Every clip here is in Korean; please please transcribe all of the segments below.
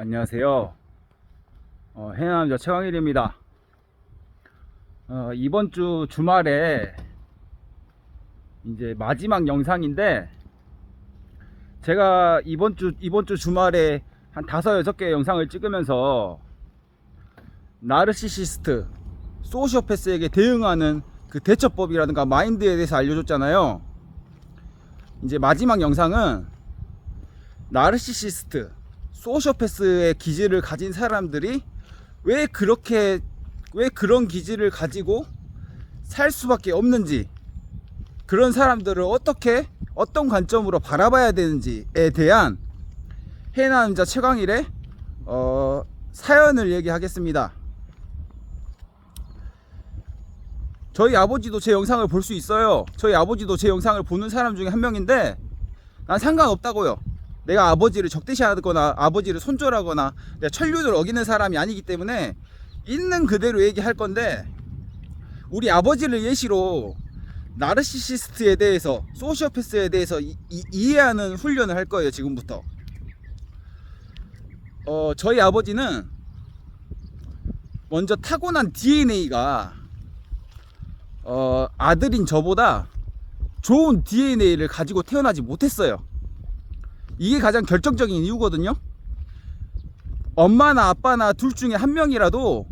안녕하세요. 해남자 최광일입니다. 이번 주 주말에 이제 마지막 영상인데, 제가 이번 주 주말에 한 5-6개 영상을 찍으면서 나르시시스트, 소시오패스에게 대응하는 그 대처법이라든가 마인드에 대해서 알려줬잖아요. 이제 마지막 영상은 나르시시스트, 소시오패스의 기질을 가진 사람들이 왜 그런 기질을 가지고 살 수밖에 없는지, 그런 사람들을 어떤 관점으로 바라봐야 되는지에 대한 해남자 최광일의 사연을 얘기하겠습니다. 저희 아버지도 제 영상을 볼 수 있어요. 저희 아버지도 제 영상을 보는 사람 중에 한 명인데, 난 상관없다고요. 내가 아버지를 적대시하거나 아버지를 손절하거나 내가 천륜을 어기는 사람이 아니기 때문에 있는 그대로 얘기할 건데, 우리 아버지를 예시로 나르시시스트에 대해서, 소시오패스에 대해서 이해하는 훈련을 할 거예요, 지금부터. 저희 아버지는 먼저 타고난 DNA가 아들인 저보다 좋은 DNA를 가지고 태어나지 못했어요. 이게 가장 결정적인 이유거든요. 엄마나 아빠나 둘 중에 한 명이라도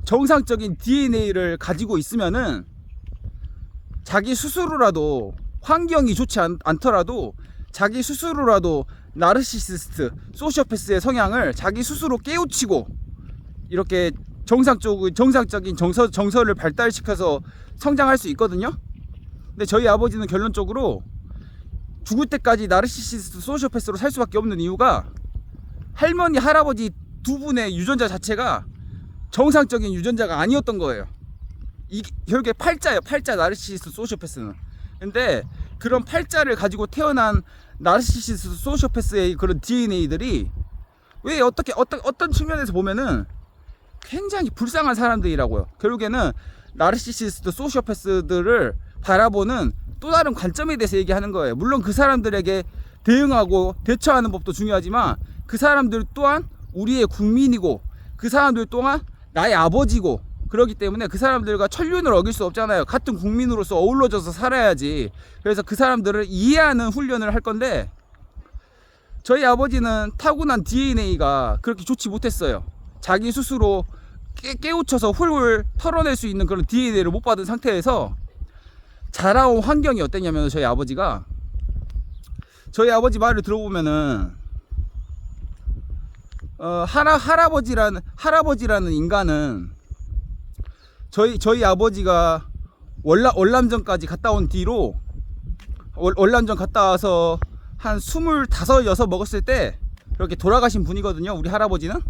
정상적인 DNA를 가지고 있으면은 자기 스스로라도, 환경이 좋지 않더라도 자기 스스로라도 나르시시스트, 소시오패스의 성향을 자기 스스로 깨우치고 이렇게 정상적인 정서를 발달시켜서 성장할 수 있거든요. 근데 저희 아버지는 결론적으로 죽을 때까지 나르시시스트, 소시오패스로 살 수밖에 없는 이유가, 할머니, 할아버지 두 분의 유전자 자체가 정상적인 유전자가 아니었던 거예요. 이게 결국에 팔자예요. 팔자, 나르시시스트, 소시오패스는. 근데 그런 팔자를 가지고 태어난 나르시시스트, 소시오패스의 그런 DNA들이 왜 어떤 측면에서 보면은 굉장히 불쌍한 사람들이라고요. 결국에는 나르시시스트, 소시오패스들을 바라보는 또 다른 관점에 대해서 얘기하는 거예요. 물론 그 사람들에게 대응하고 대처하는 법도 중요하지만, 그 사람들 또한 우리의 국민이고, 그 사람들 또한 나의 아버지고, 그렇기 때문에 그 사람들과 천륜을 어길 수 없잖아요. 같은 국민으로서 어우러져서 살아야지. 그래서 그 사람들을 이해하는 훈련을 할 건데, 저희 아버지는 타고난 DNA가 그렇게 좋지 못했어요. 자기 스스로 깨우쳐서 훌훌 털어낼 수 있는 그런 DNA를 못 받은 상태에서 자라온 환경이 어땠냐면, 저희 아버지 말을 들어보면은 할아버지라는 인간은 저희 아버지가 월남전까지 갔다 온 뒤로, 월남전 갔다 와서 한 25, 6 먹었을 때 그렇게 돌아가신 분이거든요, 우리 할아버지는.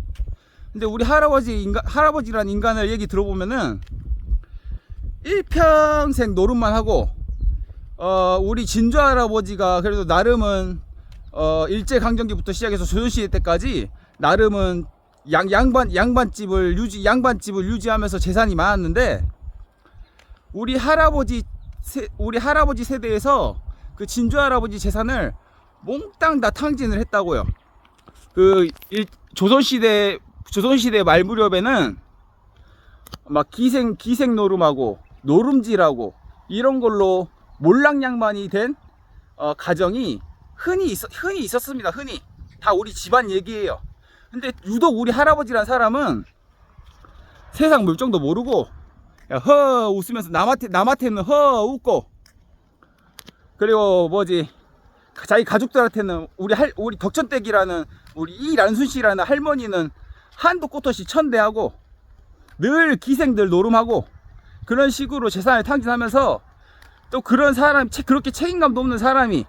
근데 우리 할아버지라는 인간을 얘기 들어보면은 일평생 노름만 하고, 우리 진주 할아버지가 그래도 나름은 일제강점기부터 시작해서 조선시대 때까지 나름은 양반집을 유지하면서 재산이 많았는데, 우리 할아버지 세대에서 그 진주 할아버지 재산을 몽땅 다 탕진을 했다고요. 조선시대 말 무렵에는 막 기생 노름하고 노름질하고 이런 걸로 몰랑양만이 된 가정이 흔히 있었습니다. 흔히 다 우리 집안 얘기예요. 근데 유독 우리 할아버지란 사람은 세상 물정도 모르고 허 웃으면서 남한테는 허 웃고, 그리고 자기 가족들한테는 우리 덕천댁이라는 우리 이란순 씨라는 할머니는 한도 끝 없이 천대하고 늘 기생들 노름하고, 그런 식으로 재산을 탕진하면서, 또 그런 사람, 그렇게 책임감도 없는 사람이,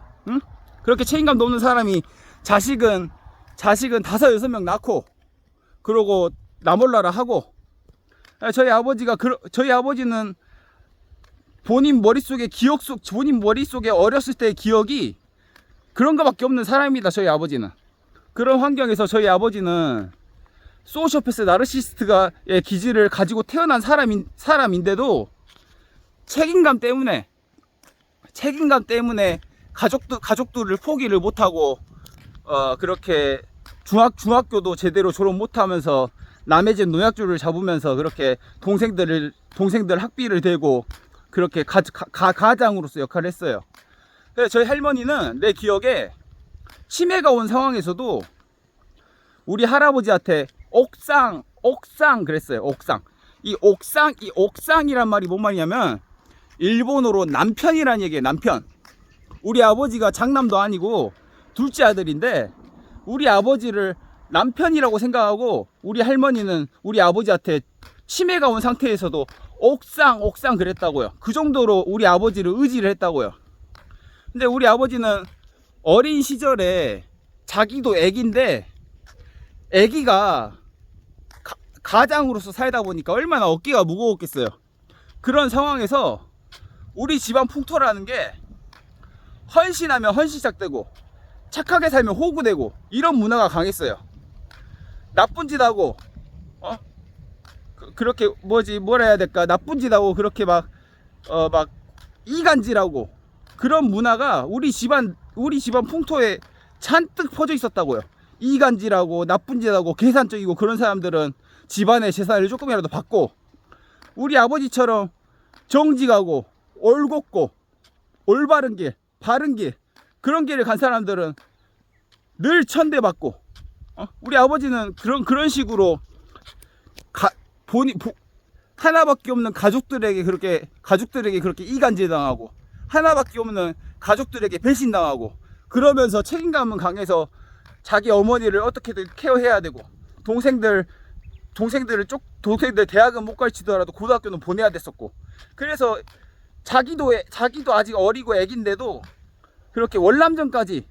그렇게 책임감도 없는 사람이 자식은 5-6명 낳고, 그러고 나몰라라 하고. 저희 아버지는 본인 머릿속에 어렸을 때의 기억이 그런 거밖에 없는 사람입니다. 저희 아버지는. 그런 환경에서 저희 아버지는 소시오패스, 나르시시스트의 기질을 가지고 태어난 사람인데도 책임감 때문에 가족들을 포기를 못하고 그렇게 중학교도 제대로 졸업 못하면서 남의 집 노약주를 잡으면서 그렇게 동생들 학비를 대고 그렇게 가장으로서 역할을 했어요. 그래서 저희 할머니는 내 기억에 치매가 온 상황에서도 우리 할아버지한테 옥상 그랬어요. 이 옥상이란 말이 뭔 말이냐면 일본어로 남편이란 얘기예요. 남편. 우리 아버지가 장남도 아니고 둘째 아들인데 우리 아버지를 남편이라고 생각하고 우리 할머니는 우리 아버지한테 치매가 온 상태에서도 옥상 그랬다고요. 그 정도로 우리 아버지를 의지를 했다고요. 근데 우리 아버지는 어린 시절에 자기도 애기인데 애기가 가장으로서 살다 보니까 얼마나 어깨가 무거웠겠어요. 그런 상황에서 우리 집안 풍토라는 게 헌신하면 헌신짝되고 착하게 살면 호구되고 이런 문화가 강했어요. 나쁜 짓 하고 그렇게 뭐라 해야 될까, 나쁜 짓 하고 그렇게 막 이간질하고 그런 문화가 우리 집안 풍토에 잔뜩 퍼져 있었다고요. 이간질하고 나쁜 짓 하고 계산적이고 그런 사람들은 집안의 재산을 조금이라도 받고, 우리 아버지처럼 정직하고 올곧고 올바른 길, 바른 길, 그런 길을 간 사람들은 늘 천대받고, 우리 아버지는 그런 식으로 하나밖에 없는 가족들에게 그렇게 이간질당하고 하나밖에 없는 가족들에게 배신당하고, 그러면서 책임감은 강해서 자기 어머니를 어떻게든 케어해야 되고, 동생들 대학은 못 가르치더라도 고등학교는 보내야 됐었고, 그래서 자기도 아직 어리고 애긴데도 그렇게 월남전까지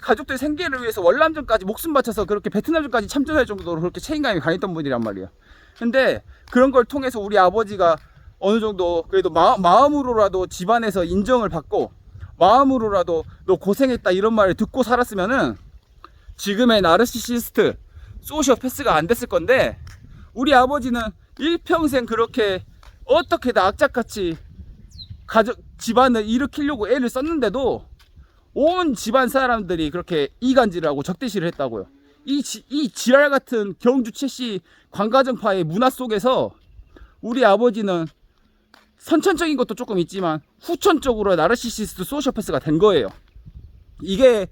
가족들 생계를 위해서 월남전까지 목숨 바쳐서 그렇게 베트남전까지 참전할 정도로 그렇게 책임감이 강했던 분이란 말이에요. 근데 그런 걸 통해서 우리 아버지가 어느 정도 그래도 마음으로라도 집안에서 인정을 받고, 마음으로라도 너 고생했다 이런 말을 듣고 살았으면은 지금의 나르시시스트 소시오패스가 안 됐을 건데, 우리 아버지는 일평생 그렇게 어떻게든 악착같이 집안을 일으키려고 애를 썼는데도 온 집안 사람들이 그렇게 이간질하고 적대시를 했다고요. 이 지랄 같은 경주 최씨 관가정파의 문화 속에서 우리 아버지는 선천적인 것도 조금 있지만 후천적으로 나르시시스트 소시오패스가 된 거예요. 이게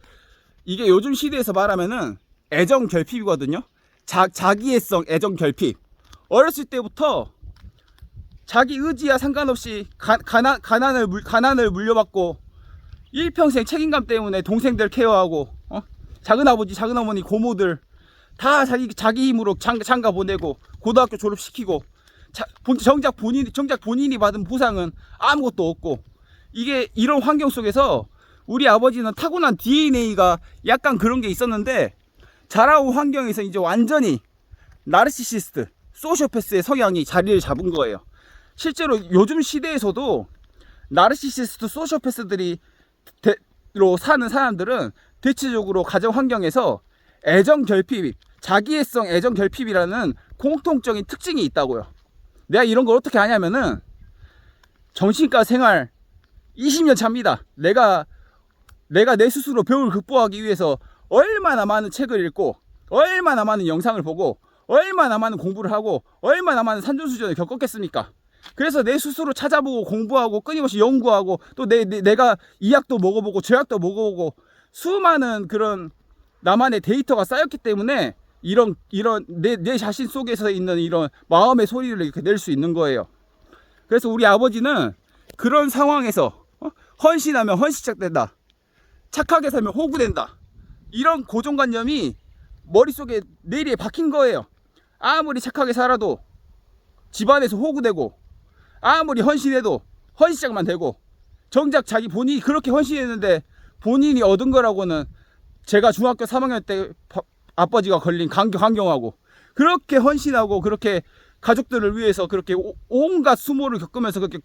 요즘 시대에서 말하면은 애정 결핍이거든요. 자기애성 애정 결핍. 어렸을 때부터 자기 의지와 상관없이 가난을 물려받고 일평생 책임감 때문에 동생들 케어하고, 작은아버지 작은어머니 고모들 다 자기 힘으로 장가 보내고 고등학교 졸업시키고, 정작 본인이 받은 보상은 아무것도 없고, 이런 환경 속에서 우리 아버지는 타고난 DNA가 약간 그런 게 있었는데, 자라온 환경에서 이제 완전히 나르시시스트 소시오패스의 성향이 자리를 잡은 거예요. 실제로 요즘 시대에서도 나르시시스트 소시오패스들로 사는 사람들은 대체적으로 가정 환경에서 자기애성 애정 결핍이라는 공통적인 특징이 있다고요. 내가 이런 걸 어떻게 아냐면은 정신과 생활 20년 차입니다. 내가 내 스스로 병을 극복하기 위해서 얼마나 많은 책을 읽고, 얼마나 많은 영상을 보고, 얼마나 많은 공부를 하고, 얼마나 많은 산전수전을 겪었겠습니까? 그래서 내 스스로 찾아보고 공부하고 끊임없이 연구하고, 또 내가 이 약도 먹어보고 저 약도 먹어보고 수많은 그런 나만의 데이터가 쌓였기 때문에 이런 내 자신 속에서 있는 이런 마음의 소리를 이렇게 낼 수 있는 거예요. 그래서 우리 아버지는 그런 상황에서 헌신하면 헌신짝된다, 착하게 살면 호구된다, 이런 고정관념이 머릿속에 뇌리에 박힌 거예요. 아무리 착하게 살아도 집안에서 호구되고, 아무리 헌신해도 헌신짝만 되고, 정작 본인이 그렇게 헌신했는데 본인이 얻은 거라고는 제가 중학교 3학년 때 아버지가 걸린 강경하고, 그렇게 헌신하고 그렇게 가족들을 위해서 그렇게 온갖 수모를 겪으면서 그렇게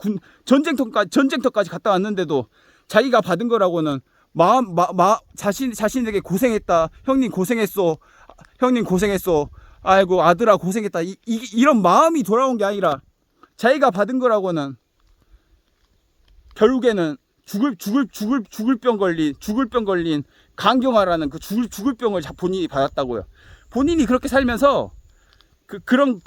전쟁터까지 갔다 왔는데도 자기가 받은 거라고는 자신에게 고생했다, 형님 고생했어, 아이고 아들아 고생했다, 이런 마음이 돌아온 게 아니라 자기가 받은 거라고는 결국에는 죽을 병 걸린 강경화라는 그 죽을 병을 본인이 받았다고요. 본인이 그렇게 살면서 그런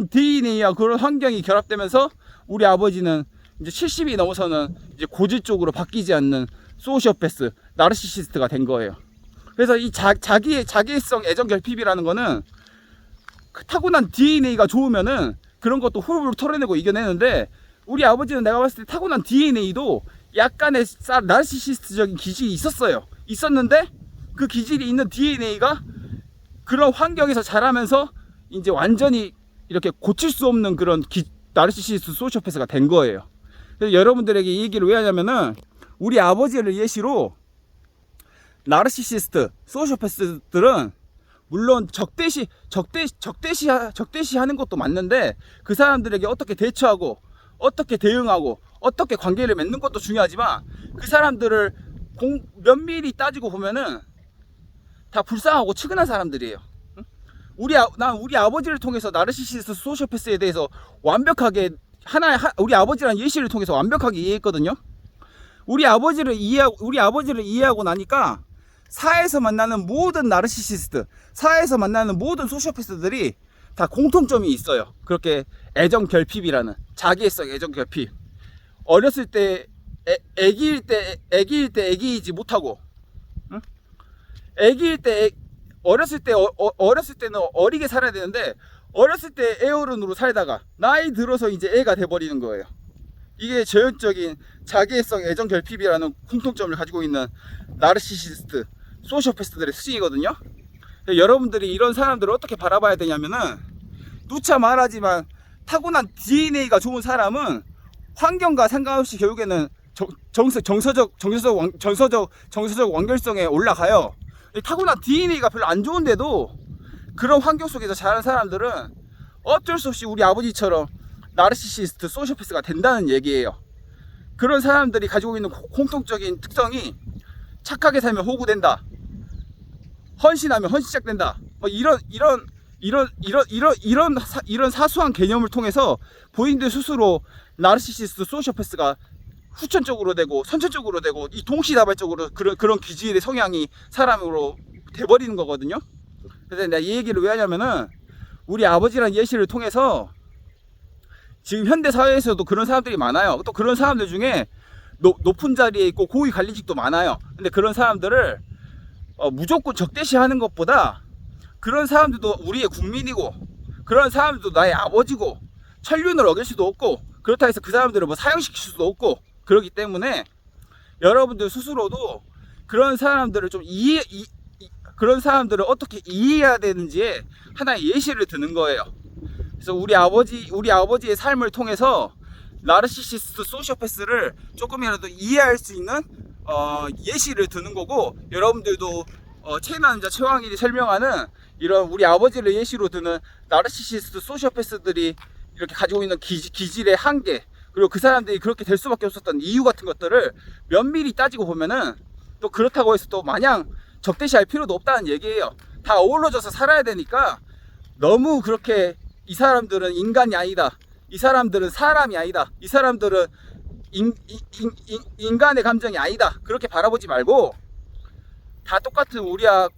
DNA와 그런 환경이 결합되면서 우리 아버지는 이제 70이 넘어서는 이제 고질적으로 바뀌지 않는 소시오패스, 나르시시스트가 된 거예요. 그래서 이 자기애성 애정 결핍이라는 거는 타고난 DNA가 좋으면은 그런 것도 호흡으로 털어내고 이겨내는데, 우리 아버지는 내가 봤을 때 타고난 DNA도 약간의 나르시시스트적인 기질이 있었는데 그 기질이 있는 DNA가 그런 환경에서 자라면서 이제 완전히 이렇게 고칠 수 없는 그런 나르시시스트 소시오패스가 된 거예요. 그래서 여러분들에게 이 얘기를 왜 하냐면은, 우리 아버지를 예시로 나르시시스트 소시오패스들은 물론 적대시하는 것도 맞는데, 그 사람들에게 어떻게 대처하고 어떻게 대응하고 어떻게 관계를 맺는 것도 중요하지만, 그 사람들을 면밀히 따지고 보면은 다 불쌍하고 측은한 사람들이에요. 난 우리 아버지를 통해서 나르시시스트 소시오패스에 대해서 완벽하게 우리 아버지란 예시를 통해서 완벽하게 이해했거든요. 우리 아버지를 이해하고 나니까 사회에서 만나는 모든 나르시시스트, 사회에서 만나는 모든 소시오패스들이 다 공통점이 있어요. 그렇게 애정 결핍이라는, 자기애성 애정 결핍. 어렸을 때 애기일 때 애기이지 못하고, 응? 어렸을 때는 어리게 살아야 되는데, 어렸을 때 애어른으로 살다가 나이 들어서 이제 애가 돼버리는 거예요. 이게 전형적인 자기애성 애정 결핍이라는 공통점을 가지고 있는 나르시시스트 소시오패스들의 특징이거든요. 여러분들이 이런 사람들을 어떻게 바라봐야 되냐면은, 누차 말하지만 타고난 DNA가 좋은 사람은 환경과 상관없이 결국에는 정서적 완결성에 올라가요. 타고난 DNA가 별로 안 좋은데도 그런 환경 속에서 자란 사람들은 어쩔 수 없이 우리 아버지처럼 나르시시스트 소시오패스가 된다는 얘기예요. 그런 사람들이 가지고 있는 공통적인 특성이, 착하게 살면 호구된다, 헌신하면 헌신짝된다, 뭐 이런 사소한 개념을 통해서 본인들 스스로 나르시시스트 소시오패스가 후천적으로 되고 선천적으로 되고 이 동시다발적으로 그런 기질의 성향이 사람으로 돼버리는 거거든요. 그래서 내가 이 얘기를 왜 하냐면은, 우리 아버지란 예시를 통해서 지금 현대 사회에서도 그런 사람들이 많아요. 또 그런 사람들 중에 높은 자리에 있고 고위 관리직도 많아요. 근데 그런 사람들을 무조건 적대시하는 것보다, 그런 사람들도 우리의 국민이고, 그런 사람들도 나의 아버지고, 천륜을 어길 수도 없고, 그렇다 해서 그 사람들을 뭐 사형시킬 수도 없고, 그렇기 때문에 여러분들 스스로도 그런 사람들을 그런 사람들을 어떻게 이해해야 되는지에 하나의 예시를 드는 거예요. 그래서 우리 아버지의 삶을 통해서 나르시시스트 소시오패스를 조금이라도 이해할 수 있는 예시를 드는 거고, 여러분들도 최남자 최왕일이 설명하는 이런 우리 아버지를 예시로 드는 나르시시스트 소시오패스들이 이렇게 가지고 있는 기질의 한계, 그리고 그 사람들이 그렇게 될 수밖에 없었던 이유 같은 것들을 면밀히 따지고 보면은, 또 그렇다고 해서 또 마냥 적대시할 필요도 없다는 얘기예요. 다 어우러져서 살아야 되니까, 너무 그렇게 이 사람들은 인간이 아니다, 이 사람들은 사람이 아니다, 이 사람들은 인간의 감정이 아니다, 그렇게 바라보지 말고, 다 똑같은 우리야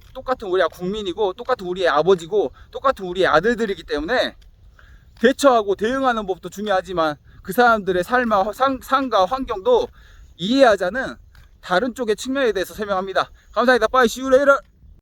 국민이고, 똑같은 우리의 아버지고, 똑같은 우리의 아들들이기 때문에 대처하고 대응하는 법도 중요하지만, 그 사람들의 삶과 환경도 이해하자는 다른 쪽의 측면에 대해서 설명합니다. 감사합니다. Bye. See you later.